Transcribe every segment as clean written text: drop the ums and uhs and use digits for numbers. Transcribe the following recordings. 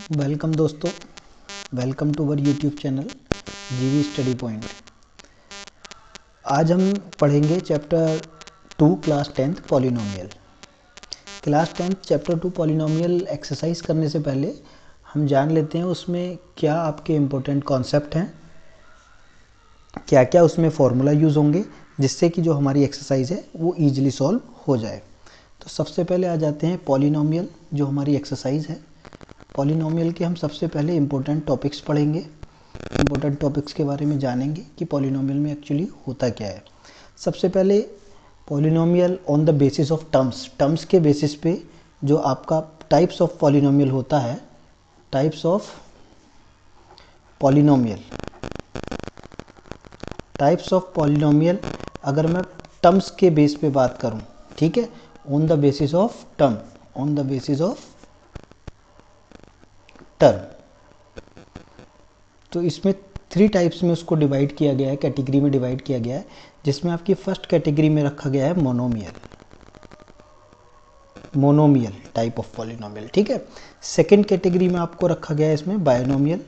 Welcome दोस्तों, welcome to our YouTube channel G V study point. आज हम पढ़ेंगे chapter 2 class 10th polynomial. Class 10th chapter 2 polynomial exercise करने से पहले हम जान लेते हैं उसमें क्या आपके इम्पोर्टेंट कॉन्सेप्ट हैं, क्या क्या उसमें फॉर्मूला यूज़ होंगे जिससे कि जो हमारी एक्सरसाइज है वो ईजिली सॉल्व हो जाए। तो सबसे पहले आ जाते हैं पॉलिनोमियल, जो हमारी एक्सरसाइज है। पॉलिनोमियल के हम सबसे पहले इम्पोर्टेंट टॉपिक्स पढ़ेंगे, इम्पोर्टेंट टॉपिक्स के बारे में जानेंगे कि पॉलिनोमियल में एक्चुअली होता क्या है। सबसे पहले polynomial on the basis of terms, terms के बेसिस पे जो आपका टाइप्स ऑफ पॉलिनोमियल होता है, types of polynomial, types of polynomial अगर मैं टर्म्स के बेस पे बात करूं, ठीक है, on the basis of term, on the basis of term, तो इसमें 3 टाइप्स में उसको डिवाइड किया गया है, कैटेगरी में डिवाइड किया गया है, जिसमें आपकी फर्स्ट कैटेगरी में रखा गया है monomial, monomial type of polynomial, ठीक है। सेकंड कैटेगरी में आपको रखा गया है इसमें बायनोमियल,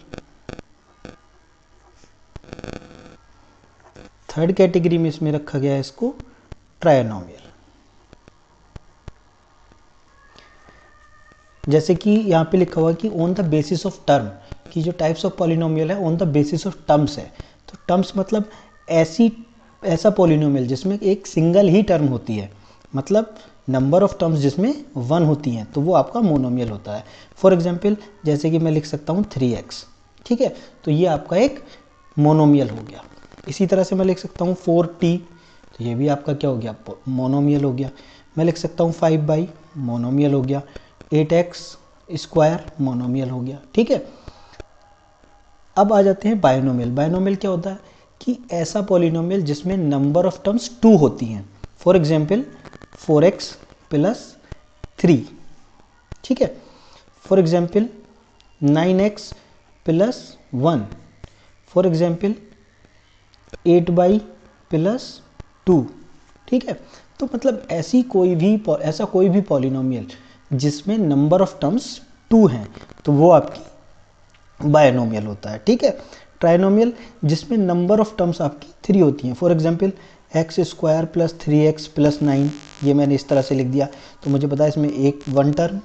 थर्ड कैटेगरी में इसमें रखा गया है इसको ट्रायनोमियल। जैसे कि यहाँ पे लिखा हुआ कि on the basis of term, की जो टाइप्स ऑफ पॉलिनोमियल है on the basis of terms है। तो टर्म्स मतलब ऐसा पॉलिनोमियल जिसमें एक सिंगल ही टर्म होती है, मतलब नंबर ऑफ टर्म्स जिसमें 1 होती हैं, तो वो आपका मोनोमियल होता है। फॉर एग्जांपल जैसे कि मैं लिख सकता हूँ 3x, ठीक है, तो ये आपका एक मोनोमियल हो गया। इसी तरह से मैं लिख सकता हूँ 4t, तो ये भी आपका क्या हो गया, मोनोमियल हो गया। मैं लिख सकता हूँ 5y, मोनोमियल हो गया। 8x स्क्वायर, मोनोमियल हो गया, ठीक है। अब आ जाते हैं बायनोमियल। बायनोमियल क्या होता है कि ऐसा पॉलिनोमियल जिसमें नंबर ऑफ टर्म्स 2 होती हैं। फॉर एग्जांपल 4x प्लस 3, ठीक है। For example 9x plus 1, for example 8y plus 2, ठीक है। तो मतलब ऐसा कोई भी पॉलिनोमियल जिसमें नंबर ऑफ टर्म्स 2 हैं, तो वो आपकी बायनोमियल होता है, ठीक है। ट्राइनोमियल जिसमें नंबर ऑफ टर्म्स आपकी 3 होती हैं। For example x square plus 3x plus 9, ये मैंने इस तरह से लिख दिया, तो मुझे पता है इसमें 1 टर्म,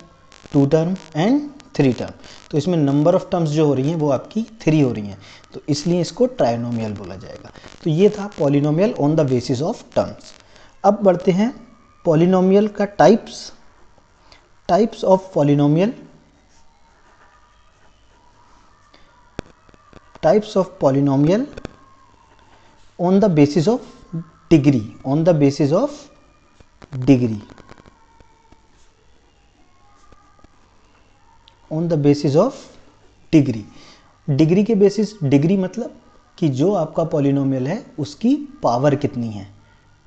2 टर्म एंड 3 टर्म, तो इसमें नंबर ऑफ टर्म्स जो हो रही हैं वो आपकी 3 हो रही हैं, तो इसलिए इसको ट्राइनोमियल बोला जाएगा। तो ये था polynomial on the basis of terms. अब बढ़ते हैं पॉलिनोमियल का types, types of polynomial, types of polynomial on the basis of degree, on the basis of degree, on the basis of degree. Degree के बेसिस, डिग्री मतलब कि जो आपका polynomial है उसकी पावर कितनी है,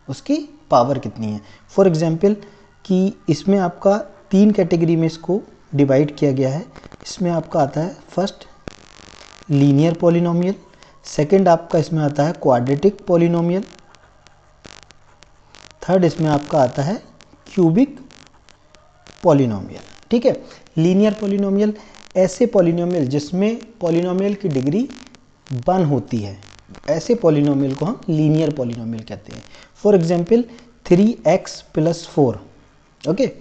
उसकी पावर कितनी है। फॉर एग्जांपल कि इसमें आपका 3 कैटेगरी में इसको डिवाइड किया गया है। इसमें आपका आता है फर्स्ट लीनियर पॉलिनोमियल, सेकंड आपका इसमें आता है क्वाड्रेटिक पॉलिनोमियल, थर्ड इसमें आपका आता है क्यूबिक पॉलिनोमियल, ठीक है। लीनियर पॉलिनोमियल ऐसे पॉलिनोमियल जिसमें पॉलिनोमियल की डिग्री 1 होती है, ऐसे पॉलिनोमियल को हम लीनियर पॉलिनोमियल कहते हैं। For example 3x plus 4, okay,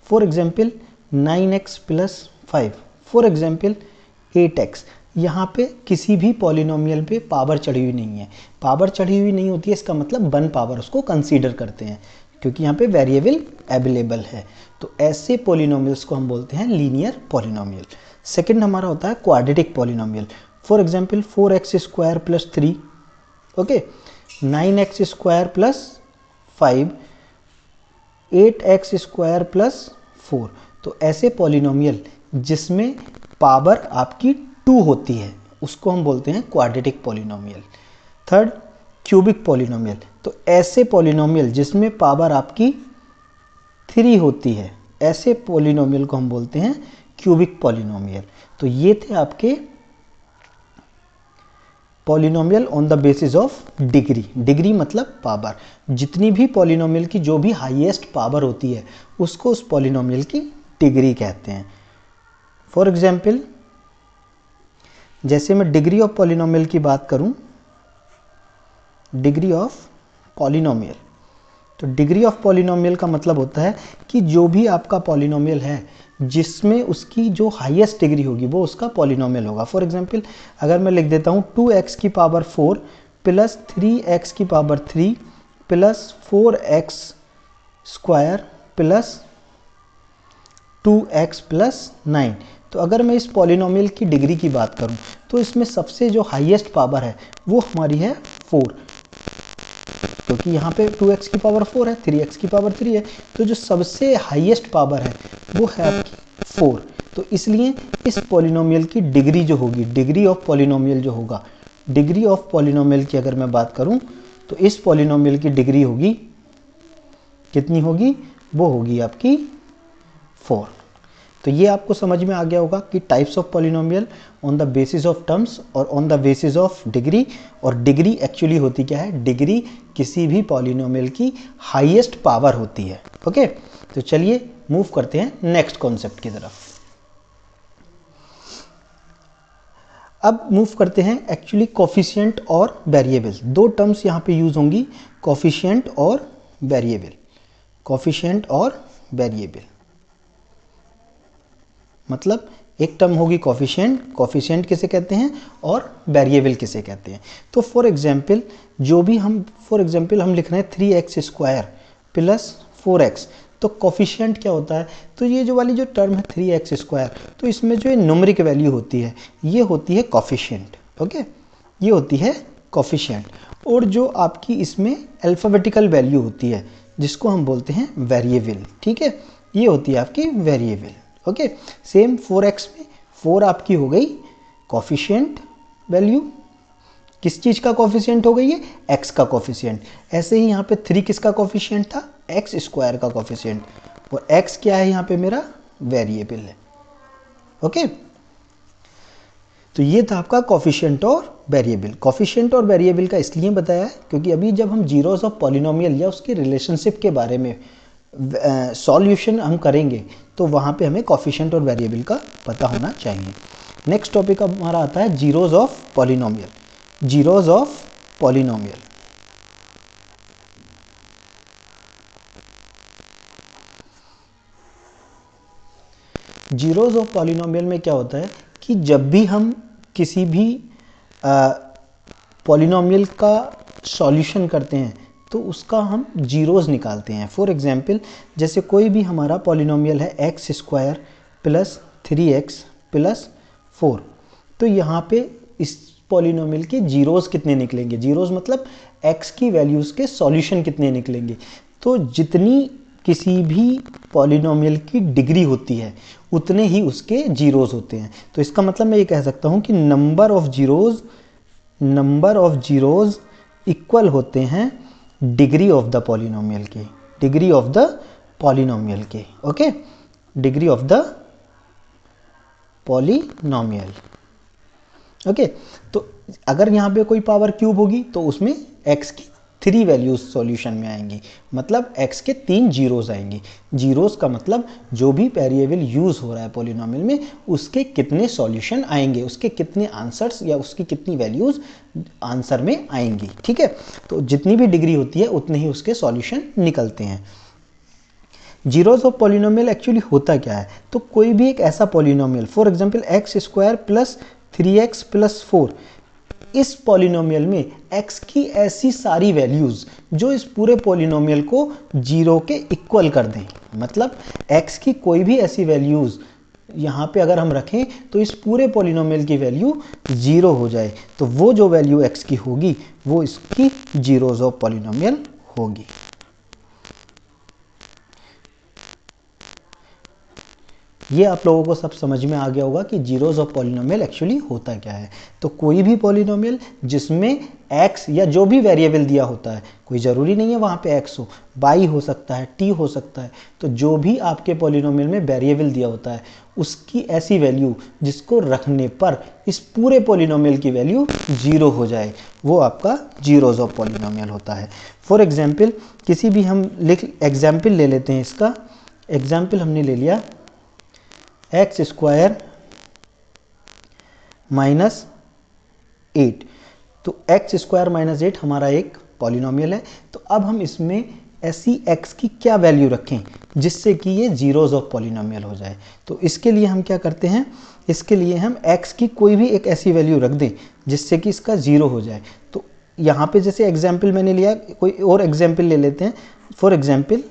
for example 9x plus 5, for example 8x। यहाँ पे किसी भी पॉलिनोमियल पे पावर चढ़ी हुई नहीं है। पावर चढ़ी हुई नहीं होती है, इसका मतलब 1 पावर उसको कंसीडर करते हैं, क्योंकि यहाँ पे वेरिएबल अवेलेबल है। तो ऐसे पॉलिनोमियल्स को हम बोलते हैं लीनियर पॉलिनोमियल। सेकंड हमारा होता है quadratic polynomial. For example 4x square plus 3, okay, 9x square plus 5, 8x square plus 4। तो ऐसे पॉलिनोमियल जिसमें पावर आपकी 2 होती है उसको हम बोलते हैं quadratic polynomial. Third cubic polynomial, तो ऐसे पॉलिनोमियल जिसमें पावर आपकी 3 होती है, ऐसे पॉलिनोमियल को हम बोलते हैं क्यूबिक पॉलिनोमियल। तो ये थे आपके polynomial on the basis of degree. Degree मतलब पावर, जितनी भी पॉलिनोमियल की जो भी हाईएस्ट पावर होती है उसको उस पॉलिनोमियल की डिग्री कहते हैं। फॉर एग्जांपल जैसे मैं डिग्री ऑफ पॉलिनोमियल की बात करूं, डिग्री ऑफ पॉलिनोमियल, तो डिग्री ऑफ पॉलिनोमियल का मतलब होता है कि जो भी आपका पॉलिनोमियल है जिसमें उसकी जो हाईएस्ट डिग्री होगी वो उसका पॉलिनोमियल होगा। फॉर एग्जांपल अगर मैं लिख देता हूँ 2x की पावर 4 प्लस 3x की power 3 plus 4x square plus 2x plus 9, तो अगर मैं इस पॉलिनोमियल की डिग्री की बात करूं तो इसमें सबसे जो हाईएस्ट पावर है वो हमारी है 4, क्योंकि यहाँ पे 2x की पावर 4 है, 3x की पावर 3 है, तो जो सबसे हाईएस्ट पावर है वो है आपकी 4। तो इसलिए इस पॉलिनोमियल की डिग्री जो होगी, डिग्री ऑफ पॉलिनोमियल जो होगा, डिग्री ऑफ पॉलिनोमियल की अगर मैं बात करूं तो इस पॉलिनोमियल की डिग्री होगी, कितनी होगी, वो होगी आपकी 4। तो ये आपको समझ में आ गया होगा कि types of polynomial on the basis of terms और on the basis of degree. और डिग्री एक्चुअली होती क्या है, डिग्री किसी भी पॉलिनोमियल की हाईएस्ट पावर होती है। ओके, तो चलिए मूव करते हैं नेक्स्ट कॉन्सेप्ट की तरफ। अब मूव करते हैं एक्चुअली कोफिशिएंट और वेरिएबल। दो टर्म्स यहाँ पे यूज होंगी, कोफिशिएंट और वेरिएबल, कोफिशिएंट और वेरिएबल। मतलब एक टर्म होगी कोफिशिएंट, कोफिशिएंट किसे कहते हैं और वेरिएबल किसे कहते हैं। तो फॉर एग्जांपल जो भी हम लिख रहे हैं 3x स्क्वायर प्लस 4x, तो कोफिशिएंट क्या होता है, तो ये जो वाली जो टर्म है 3x स्क्वायर, तो इसमें जो न्यूमेरिक वैल्यू होती है ये होती है कोफिशिएंट। ओके, ये होती है कोफिशिएंट। और जो आपकी इसमें अल्फ़ाबेटिकल वैल्यू होती है जिसको हम बोलते हैं वेरिएबल। ठीक है, ये होती है आपकी वेरिएबल। ओके, सेम 4x में 4 आपकी हो गई कोफिशिएंट वैल्यू, किस चीज़ का कोफिशिएंट हो गई है, x का कोफिशिएंट। ऐसे ही यहाँ पे 3 किसका कोफिशिएंट था, x स्क्वायर का कोफिशिएंट, और x क्या है यहाँ पे मेरा वेरिएबल है। ओके, तो ये था आपका कोफिशिएंट और वेरिएबल। कोफिशिएंट और वेरिएबल का इसलिए बताया है क्योंकि अभी जब हम जीरोस ऑफ पॉलिनोमियल या उसकी रिलेशनशिप के बारे में सॉल्यूशन हम करेंगे तो वहाँ पे हमें कोफिशिएंट और वेरिएबल का पता होना चाहिए। नेक्स्ट टॉपिक अब हमारा आता है zeros of polynomial. Zeros of polynomial, zeros of polynomial में क्या होता है कि जब भी हम किसी भी पॉलिनोमियल का सॉल्यूशन करते हैं तो उसका हम जीरोस निकालते हैं। फॉर एग्जांपल जैसे कोई भी हमारा पॉलिनोमियल है x square plus 3x plus 4, तो यहाँ पे इस पॉलिनोमियल के जीरोस कितने निकलेंगे, जीरोस मतलब x की वैल्यूज़ के सॉल्यूशन कितने निकलेंगे। तो जितनी किसी भी पॉलिनोमियल की डिग्री होती है उतने ही उसके जीरोस होते हैं। तो इसका मतलब मैं ये कह सकता हूँ कि नंबर ऑफ जीरोस इक्वल होते हैं डिग्री ऑफ द पॉलिनोमियल के, डिग्री ऑफ द पॉलिनोमियल के। Okay, degree of the polynomial. Okay, तो अगर यहाँ पे कोई पावर क्यूब होगी तो उसमें x की 3 वैल्यूज सॉल्यूशन में आएंगी, मतलब x के 3 जीरोस आएंगी। जीरोस का मतलब जो भी वेरिएबल यूज हो रहा है पॉलिनोमियल में उसके कितने सॉल्यूशन आएंगे, उसके कितने आंसर्स या उसकी कितनी वैल्यूज आंसर में आएंगी। ठीक है, तो जितनी भी डिग्री होती है उतने ही उसके सॉल्यूशन निकलते हैं। जीरोस ऑफ पॉलिनोमियल एक्चुअली होता क्या है, तो कोई भी एक ऐसा polynomial, for example x square plus 3x plus 4, इस पॉलिनोमियल में x की ऐसी सारी वैल्यूज जो इस पूरे पॉलिनोमियल को जीरो के इक्वल कर दें, मतलब x की कोई भी ऐसी वैल्यूज यहाँ पे अगर हम रखें तो इस पूरे पॉलिनोमियल की वैल्यू जीरो हो जाए, तो वो जो वैल्यू x की होगी वो इसकी जीरोस ऑफ पॉलिनोमियल होगी। ये आप लोगों को सब समझ में आ गया होगा कि जीरोस ऑफ पॉलिनोमियल एक्चुअली होता क्या है। तो कोई भी पॉलिनोमियल जिसमें x या जो भी वेरिएबल दिया होता है, कोई ज़रूरी नहीं है वहाँ पे x हो, y हो सकता है, t हो सकता है, तो जो भी आपके पॉलिनोमियल में वेरिएबल दिया होता है उसकी ऐसी वैल्यू जिसको रखने पर इस पूरे पॉलिनोमियल की वैल्यू जीरो हो जाए वो आपका जीरोस ऑफ पॉलिनोमियल होता है। फॉर एग्जाम्पल किसी भी हम एग्जाम्पल ले लेते हैं, इसका एग्जाम्पल हमने ले लिया x स्क्वायर माइनस 8। तो एक्स स्क्वायर माइनस 8 हमारा एक पॉलिनोमियल है। तो अब हम इसमें ऐसी x की क्या वैल्यू रखें जिससे कि ये जीरोज ऑफ पॉलिनोमियल हो जाए। तो इसके लिए हम क्या करते हैं, इसके लिए हम x की कोई भी एक ऐसी वैल्यू रख दें जिससे कि इसका जीरो हो जाए। तो यहाँ पे जैसे एग्जाम्पल मैंने लिया, कोई और एग्जाम्पल ले लेते हैं। फॉर एग्जाम्पल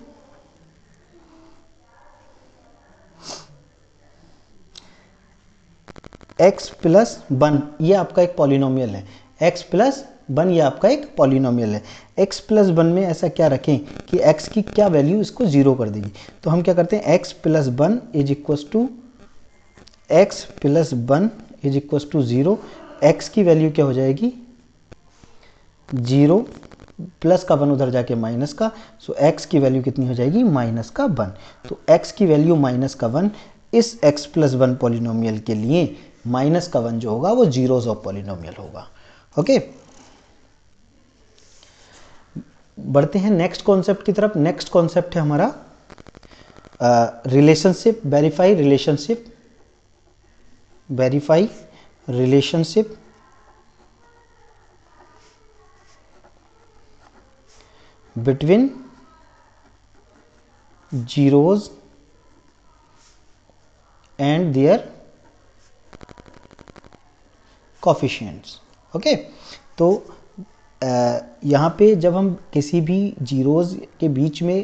x प्लस 1 ये आपका एक पॉलिनोमियल है। x प्लस 1 ये आपका एक पॉलिनोमियल है। x प्लस 1 में ऐसा क्या रखें कि x की क्या वैल्यू इसको जीरो कर देगी। तो हम क्या करते हैं, x plus 1 is equals to x plus 1 is equals to 0। x की वैल्यू क्या हो जाएगी, 0 प्लस का 1 उधर जाके माइनस का, सो x की वैल्यू कितनी हो जाएगी, माइनस का 1। तो x की वैल्यू माइनस का 1, इस x प्लस 1 पॉलिनोमियल के लिए माइनस का 1 जो होगा वो जीरोज ऑफ पॉलिनोमियल होगा। ओके, बढ़ते हैं नेक्स्ट कॉन्सेप्ट की तरफ। नेक्स्ट कॉन्सेप्ट है हमारा relationship, verify relationship, verify relationship between zeros and there coefficients. Okay, तो यहाँ पे जब हम किसी भी जीरोज के बीच में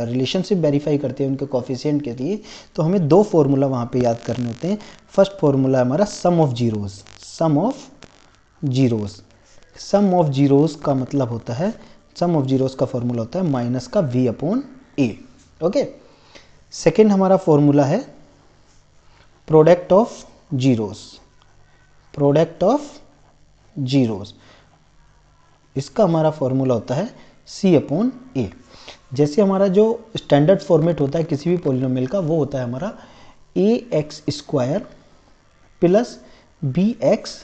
रिलेशनशिप वेरीफाई करते हैं उनके कोफिशिएंट के लिए, तो हमें दो फॉर्मूला वहाँ पे याद करने होते हैं। फर्स्ट फॉर्मूला हमारा sum of zeros, sum of zeros. Sum of zeros का मतलब होता है, सम ऑफ जीरोज का फॉर्मूला होता है माइनस का v upon a. Okay, second हमारा फॉर्मूला है product of zeros, product of zeros. इसका हमारा फॉर्मूला होता है c अपॉन ए। जैसे हमारा जो स्टैंडर्ड फॉर्मेट होता है किसी भी पॉलिनोमियल का, वो होता है हमारा a x square plus b x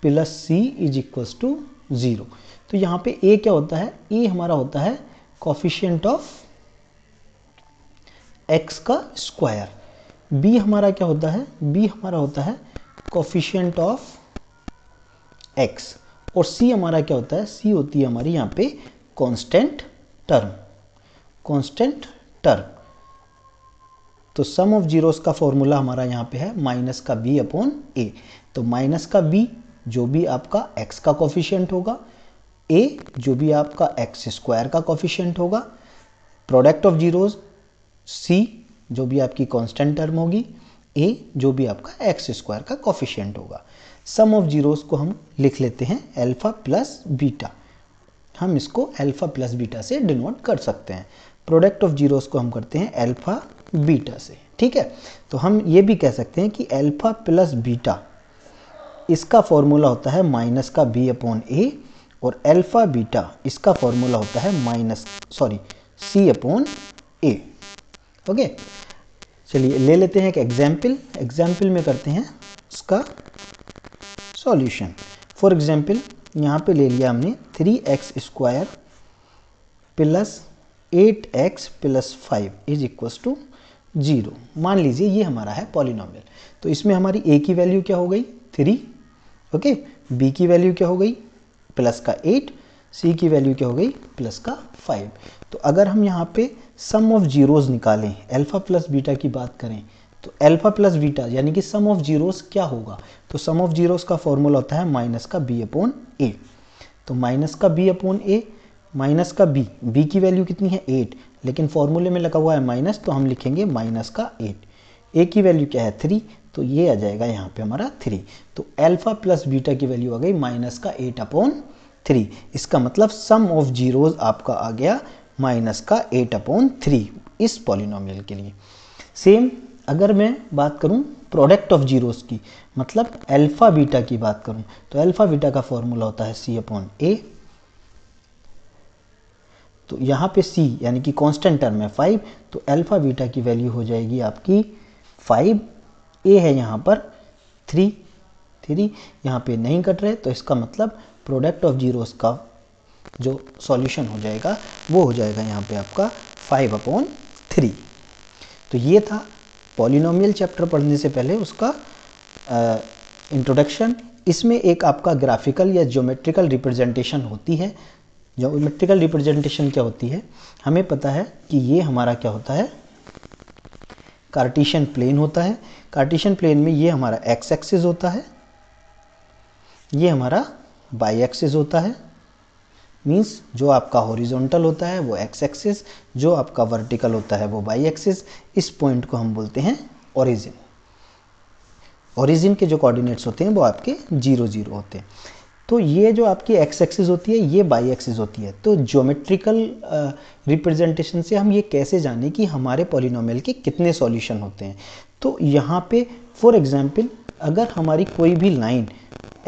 plus c is equals to 0। तो यहाँ पे a क्या होता है, a हमारा होता है कोफिशिएंट ऑफ x का स्क्वायर, b हमारा क्या होता है, b हमारा होता है कोफिशिएंट ऑफ x, और c हमारा क्या होता है, c होती है हमारी यहाँ पे कांस्टेंट टर्म, कांस्टेंट टर्म। तो सम ऑफ जीरोस का फॉर्मूला हमारा यहाँ पे है माइनस का b अपॉन ए। तो माइनस का b जो भी आपका x का कोफिशिएंट होगा, a जो भी आपका x स्क्वायर का कोफिशिएंट होगा, प्रोडक्ट ऑफ जीरोस c जो भी आपकी कांस्टेंट टर्म होगी, a जो भी आपका x स्क्वायर का कोफिशिएंट होगा। सम ऑफ जीरोस को हम लिख लेते हैं अल्फा प्लस बीटा, हम इसको अल्फा प्लस बीटा से डिनोट कर सकते हैं। प्रोडक्ट ऑफ जीरोस को हम करते हैं अल्फा बीटा से, ठीक है। तो हम ये भी कह सकते हैं कि अल्फा प्लस बीटा इसका फॉर्मूला होता है माइनस का b अपॉन ए, और अल्फा बीटा इसका फॉर्मूला होता है c अपॉन ए। ओके, चलिए ले लेते हैं एक एग्जाम्पल, एग्जाम्पल में करते हैं उसका सॉल्यूशन। फॉर एग्जाम्पल यहाँ पे ले लिया हमने 3x square plus 8x plus 5 is equals to 0। मान लीजिए ये हमारा है पॉलिनोमियल। तो इसमें हमारी a की वैल्यू क्या हो गई, 3, ओके, b की वैल्यू क्या हो गई, प्लस का 8, c की वैल्यू क्या हो गई, प्लस का 5। तो अगर हम यहाँ पे सम ऑफ जीरोस निकालें, अल्फा प्लस बीटा की बात करें, तो अल्फा प्लस बीटा यानी कि सम ऑफ जीरोस क्या होगा, तो सम ऑफ जीरोस का फॉर्मूला होता है माइनस का b अपॉन ए। तो माइनस का b अपॉन ए, माइनस का b की वैल्यू कितनी है 8, लेकिन फॉर्मूले में लगा हुआ है माइनस, तो हम लिखेंगे माइनस का 8। a की वैल्यू क्या है 3, तो ये आ जाएगा यहाँ पे हमारा 3। तो अल्फा प्लस बीटा की वैल्यू आ गई माइनस का 8 अपॉन 3। इसका मतलब सम ऑफ जीरोस आपका आ गया माइनस का 8 अपॉन 3 इस पॉलिनोमियल के लिए। सेम अगर मैं बात करूं प्रोडक्ट ऑफ जीरोस की, मतलब अल्फा बीटा की बात करूं, तो अल्फा बीटा का फॉर्मूला होता है c अपॉन ए। तो यहाँ पे c यानी कि कांस्टेंट टर्म है 5, तो अल्फा बीटा की वैल्यू हो जाएगी आपकी 5, a है यहाँ पर 3 यहाँ पे नहीं कट रहे, तो इसका मतलब प्रोडक्ट ऑफ जीरोस का जो सॉल्यूशन हो जाएगा वो हो जाएगा यहाँ पे आपका 5 अपॉन 3। तो ये था पॉलिनोमियल चैप्टर पढ़ने से पहले उसका इंट्रोडक्शन, इसमें एक आपका ग्राफिकल या ज्योमेट्रिकल रिप्रेजेंटेशन होती है। ज्योमेट्रिकल रिप्रेजेंटेशन क्या होती है, हमें पता है कि ये हमारा क्या होता है, कार्टेशियन प्लेन होता है। कार्टेशियन प्लेन में ये हमारा एक्स एक्सिस होता है, ये हमारा वाई एक्सिस होता है। मीन्स जो आपका हॉरिजॉन्टल होता है वो एक्स एक्सिस, जो आपका वर्टिकल होता है वो वाई एक्सिस। इस पॉइंट को हम बोलते हैं ओरिजिन। ओरिजिन के जो कोऑर्डिनेट्स होते हैं वो आपके 0 0 होते हैं। तो ये जो आपकी एक्स एक्सिस होती है ये वाई एक्सिस होती है। तो ज्योमेट्रिकल रिप्रेजेंटेशन से हम ये कैसे जाने कि हमारे पॉलिनोमियल के कितने सॉल्यूशन होते हैं। तो यहाँ पे फॉर एग्जांपल अगर हमारी कोई भी लाइन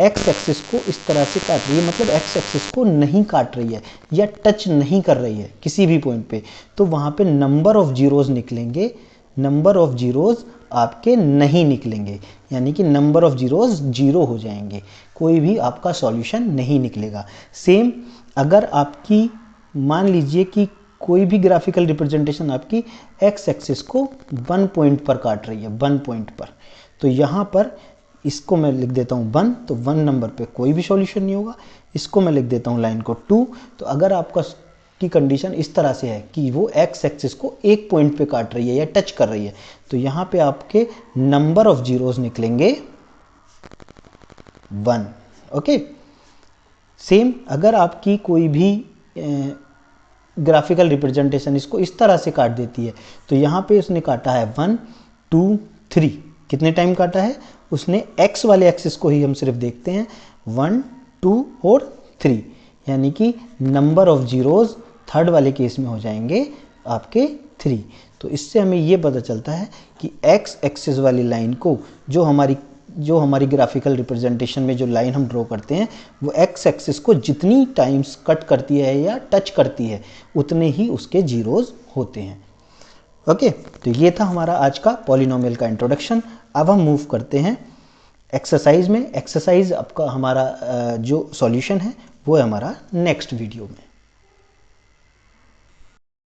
एक्स एक्सिस को इस तरह से काट रही है, मतलब एक्स एक्सिस को नहीं काट रही है या टच नहीं कर रही है किसी भी पॉइंट पे, तो वहाँ पे नंबर ऑफ जीरोज निकलेंगे, नंबर ऑफ जीरोज आपके नहीं निकलेंगे, यानी कि नंबर ऑफ जीरोज 0 हो जाएंगे, कोई भी आपका सॉल्यूशन नहीं निकलेगा। सेम अगर आपकी मान लीजिए कि कोई भी ग्राफिकल रिप्रेजेंटेशन आपकी एक्स एक्सिस को 1 पॉइंट पर काट रही है, 1 पॉइंट पर, तो यहाँ पर इसको मैं लिख देता हूँ 1, तो 1 नंबर पे कोई भी सॉल्यूशन नहीं होगा। इसको मैं लिख देता हूँ लाइन को 2, तो अगर आपका की कंडीशन इस तरह से है कि वो एक्स एक्सिस को 1 पॉइंट पे काट रही है या टच कर रही है, तो यहाँ पे आपके नंबर ऑफ जीरोज निकलेंगे 1। ओके, सेम अगर आपकी कोई भी ग्राफिकल रिप्रेजेंटेशन इसको इस तरह से काट देती है, तो यहाँ पे उसने काटा है 1 2 3, कितने टाइम काटा है उसने, एक्स वाले एक्सिस को ही हम सिर्फ देखते हैं, 1 2 और 3, यानी कि नंबर ऑफ जीरोज थर्ड वाले केस में हो जाएंगे आपके 3। तो इससे हमें ये पता चलता है कि एक्स एक्सिस वाली लाइन को जो हमारी ग्राफिकल रिप्रेजेंटेशन में जो लाइन हम ड्रॉ करते हैं वो एक्स एक्सिस को जितनी टाइम्स कट करती है या टच करती है उतने ही उसके जीरोज होते हैं। ओके, तो ये था हमारा आज का पॉलिनोमियल का इंट्रोडक्शन। अब हम मूव करते हैं एक्सरसाइज में। एक्सरसाइज आपका हमारा जो सॉल्यूशन है वो है हमारा नेक्स्ट वीडियो में।